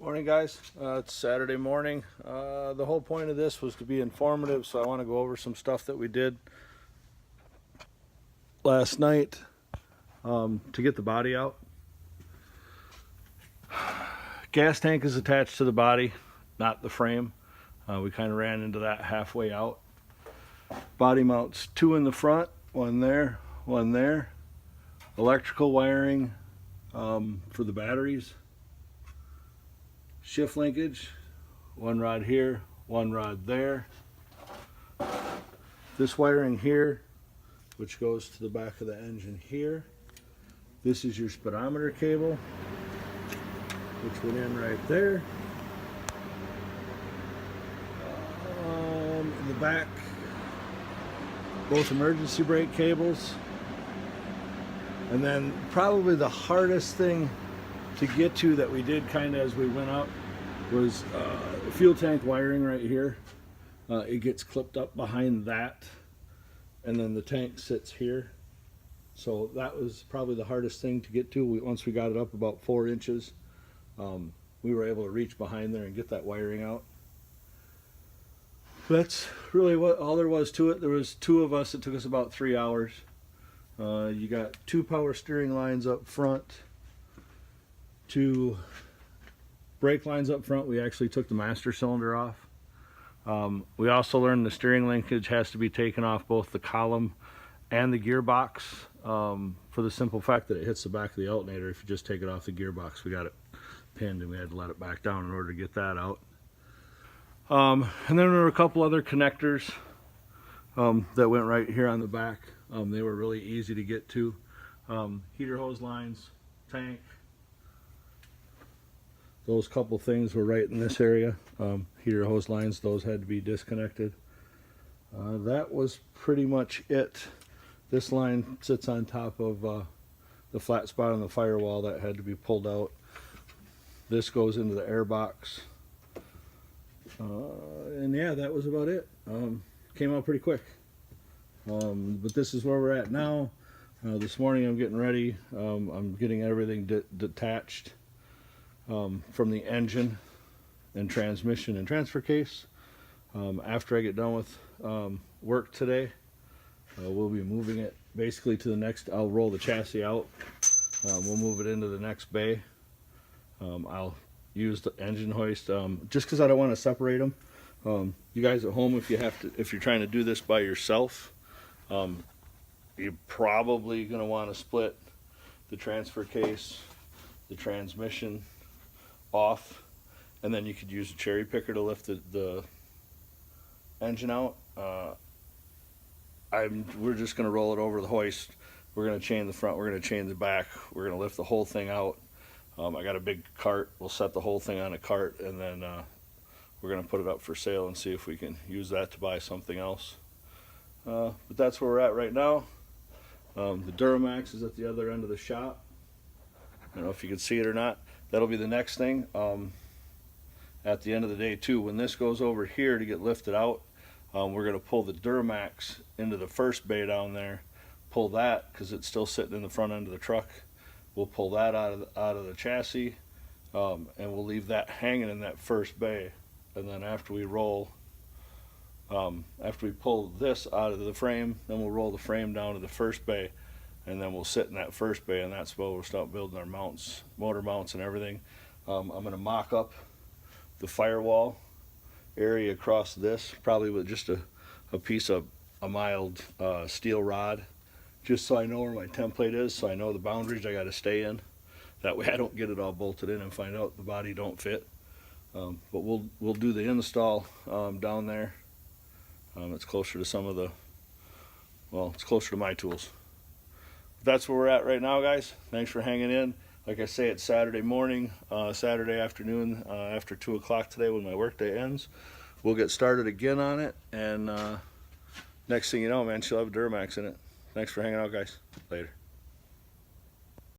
Morning, guys. It's Saturday morning. The whole point of this was to be informative, so I want to go over some stuff that we did last night to get the body out. Gas tank is attached to the body, not the frame. We kind of ran into that halfway out. Body mounts, two in the front, one there, one there. Electrical wiring for the batteries. Shift linkage, one rod here, one rod there. This wiring here, which goes to the back of the engine here. This is your speedometer cable, which went in right there. In the back, both emergency brake cables. And then probably the hardest thing to get to that we did kind of as we went up was the fuel tank wiring right here. It gets clipped up behind that, and then the tank sits here. So that was probably the hardest thing to get to. Once we got it up about 4 inches, we were able to reach behind there and get that wiring out. That's really all there was to it. There was 2 of us. It took us about 3 hours. You got 2 power steering lines up front, 2 brake lines up front. We actually took the master cylinder off. We also learned the steering linkage has to be taken off both the column and the gearbox, for the simple fact that it hits the back of the alternator. If you just take it off the gearbox, we got it pinned and we had to let it back down in order to get that out. And then there were a couple other connectors that went right here on the back. They were really easy to get to. Heater hose lines, tank. Those couple things were right in this area. Heater hose lines, those had to be disconnected. That was pretty much it. This line sits on top of the flat spot on the firewall that had to be pulled out. This goes into the air box. And yeah, that was about it. Came out pretty quick. But this is where we're at now. This morning I'm getting ready. I'm getting everything detached from the engine and transmission and transfer case. After I get done with work today, we'll be moving it basically to the next. I'll roll the chassis out. We'll move it into the next bay. I'll use the engine hoist just because I don't want to separate them. You guys at home, if you're trying to do this by yourself, you're probably going to want to split the transfer case, the transmission off, and then you could use a cherry picker to lift the engine out. We're just going to roll it over the hoist. We're going to chain the front, we're going to chain the back, we're going to lift the whole thing out. I got a big cart. We'll set the whole thing on a cart, and then we're going to put it up for sale and see if we can use that to buy something else. But that's where we're at right now. The Duramax is at the other end of the shop. I don't know if you can see it or not. That'll be the next thing. At the end of the day too, when this goes over here to get lifted out, we're going to pull the Duramax into the first bay down there. Pull that because it's still sitting in the front end of the truck. We'll pull that out of the chassis, and we'll leave that hanging in that first bay. And then after we pull this out of the frame, then we'll roll the frame down to the first bay, and then we'll sit in that first bay, and that's where we'll start building our mounts, motor mounts and everything. I'm going to mock up the firewall area across this, probably with just a piece of a mild steel rod, just so I know where my template is, so I know the boundaries I got to stay in. That way I don't get it all bolted in and find out the body don't fit. But we'll do the install down there. It's closer to some of the, well, it's closer to my tools. But that's where we're at right now, guys. Thanks for hanging in. Like I say, it's Saturday morning, Saturday afternoon, after 2 o'clock today when my workday ends. We'll get started again on it, and next thing you know, man, she'll have a Duramax in it. Thanks for hanging out, guys. Later.